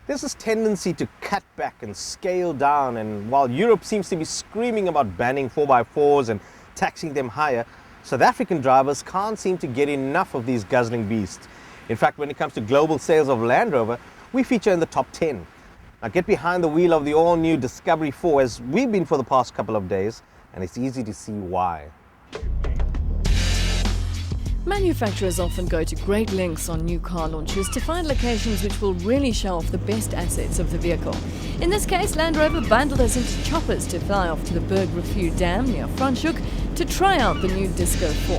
There's this tendency to cut back and scale down, and while Europe seems to be screaming about banning 4x4s and taxing them higher, South African drivers can't seem to get enough of these guzzling beasts. In fact, when it comes to global sales of Land Rover, we feature in the top 10. Now get behind the wheel of the all-new Discovery 4 as we've been for the past couple of days, and it's easy to see why. Manufacturers often go to great lengths on new car launches to find locations which will really show off the best assets of the vehicle. In this case, Land Rover bundled us into choppers to fly off to the Berg Rivier Dam near Franschhoek to try out the new Disco 4.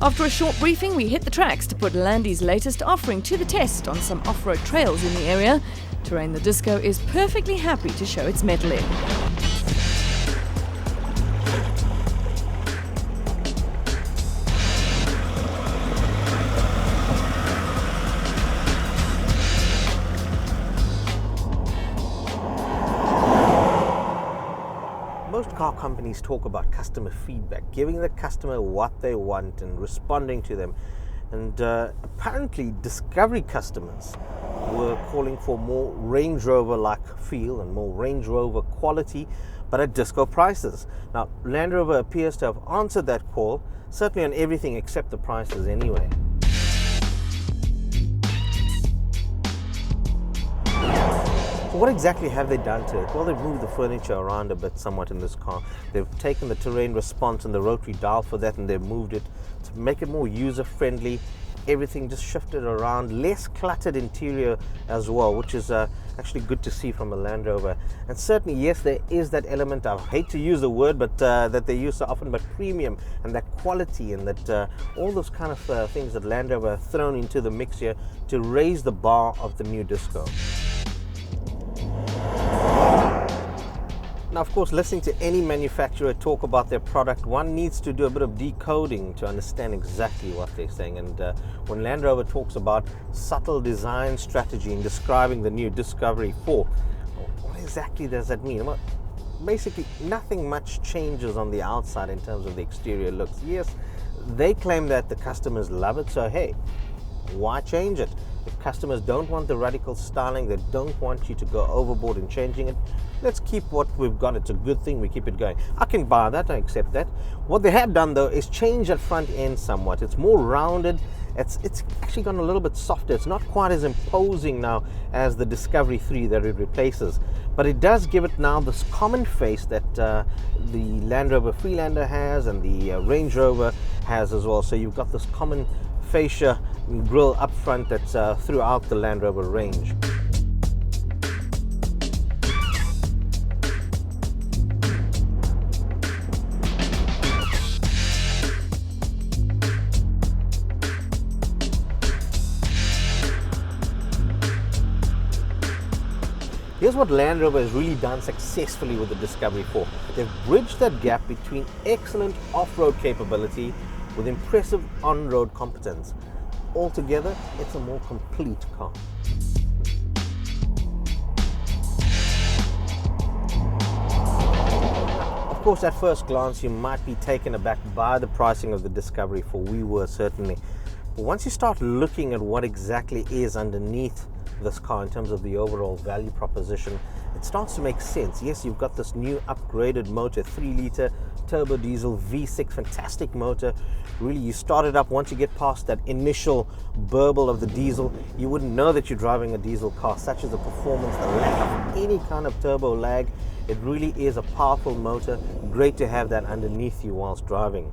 After a short briefing, we hit the tracks to put Landy's latest offering to the test on some off-road trails in the area. Terrain the Disco is perfectly happy to show its mettle in. Most car companies talk about customer feedback, giving the customer what they want and responding to them. And apparently Discovery customers were calling for more Range Rover-like feel and more Range Rover quality, but at Disco prices. Now, Land Rover appears to have answered that call, certainly on everything except the prices anyway. What exactly have they done to it? Well, they've moved the furniture around a bit somewhat in this car. They've taken the terrain response and the rotary dial for that, and they've moved it to make it more user-friendly. Everything just shifted around, less cluttered interior as well, which is actually good to see from a Land Rover. And certainly, yes, there is that element, I hate to use the word, but that they use so often, but premium and that quality and that all those kind of things that Land Rover have thrown into the mix here to raise the bar of the new Disco. Now, of course, listening to any manufacturer talk about their product, one needs to do a bit of decoding to understand exactly what they're saying. And when Land Rover talks about subtle design strategy in describing the new Discovery 4, what exactly does that mean? Well, basically, nothing much changes on the outside in terms of the exterior looks. Yes, they claim that the customers love it, so hey, why change it? If customers don't want the radical styling, they don't want you to go overboard in changing it, let's keep what we've got. It's a good thing, we keep it going. I can buy that, I accept that. What they have done though is change that front end somewhat. It's more rounded, it's actually gone a little bit softer. It's not quite as imposing now as the Discovery 3 that it replaces, but it does give it now this common face that the Land Rover Freelander has and the Range Rover has as well. So you've got this common fascia grille up front that's throughout the Land Rover range. Here's what Land Rover has really done successfully with the Discovery 4. They've bridged that gap between excellent off-road capability with impressive on-road competence. Altogether, it's a more complete car. Of course, at first glance, you might be taken aback by the pricing of the Discovery 4. We were certainly. But once you start looking at what exactly is underneath this car in terms of the overall value proposition, it starts to make sense. Yes, you've got this new upgraded motor, 3-litre turbo diesel V6, fantastic motor. Really, you start it up, once you get past that initial burble of the diesel, you wouldn't know that you're driving a diesel car. Such as the performance, the lack of any kind of turbo lag. It really is a powerful motor. Great to have that underneath you whilst driving.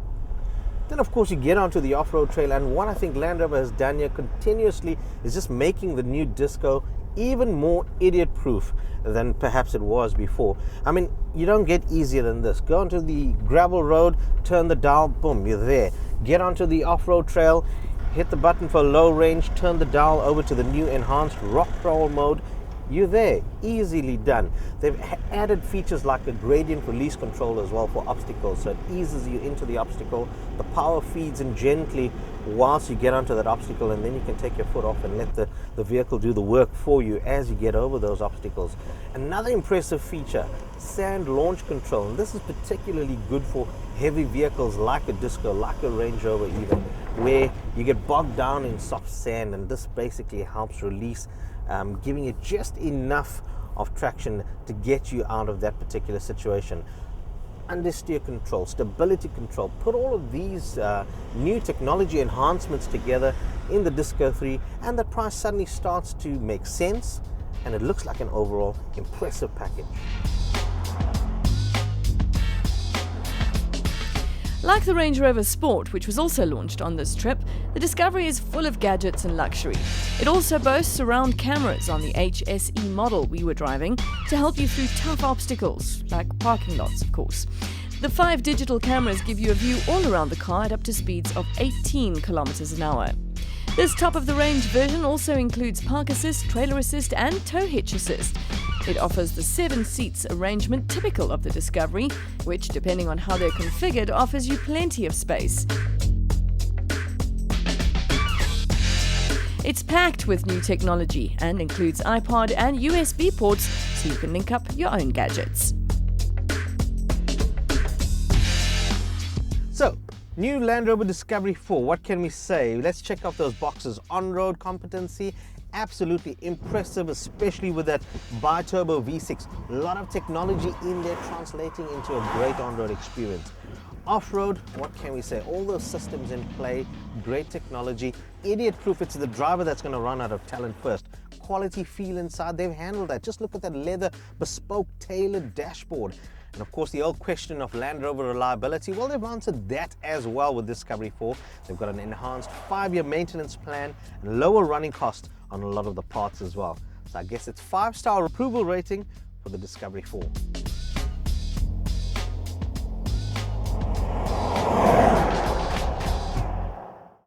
Then of course you get onto the off-road trail, and what I think Land Rover has done here continuously is just making the new Disco even more idiot-proof than perhaps it was before. I mean, you don't get easier than this. Go onto the gravel road, turn the dial, boom, you're there. Get onto the off-road trail, hit the button for low range, turn the dial over to the new enhanced rock crawl mode, you're there, easily done. They've added features like a gradient release control as well for obstacles, so it eases you into the obstacle. The power feeds in gently whilst you get onto that obstacle, and then you can take your foot off and let the vehicle do the work for you as you get over those obstacles. Another impressive feature, sand launch control, and this is particularly good for heavy vehicles like a Disco, like a Range Rover even, where you get bogged down in soft sand, and this basically helps release, giving it just enough of traction to get you out of that particular situation. Understeer control, stability control, put all of these new technology enhancements together in the Disco 3, and the price suddenly starts to make sense, and it looks like an overall impressive package. Like the Range Rover Sport, which was also launched on this trip, the Discovery is full of gadgets and luxury. It also boasts surround cameras on the HSE model we were driving to help you through tough obstacles, like parking lots, of course. The 5 digital cameras give you a view all around the car at up to speeds of 18 kilometers an hour. This top-of-the-range version also includes park assist, trailer assist and tow hitch assist. It offers the 7 seats arrangement typical of the Discovery, which, depending on how they're configured, offers you plenty of space. It's packed with new technology and includes iPod and USB ports so you can link up your own gadgets. So, new Land Rover Discovery 4, what can we say? Let's check off those boxes. On-road competency, absolutely impressive, especially with that bi-turbo V6. A lot of technology in there translating into a great on-road experience. Off-road, what can we say? All those systems in play, great technology, idiot-proof. It's the driver that's going to run out of talent first. Quality feel inside, they've handled that. Just look at that leather, bespoke, tailored dashboard. And of course, the old question of Land Rover reliability, well, they've answered that as well with Discovery 4. They've got an enhanced 5-year maintenance plan and lower running cost on a lot of the parts as well. So I guess it's 5-star approval rating for the Discovery 4.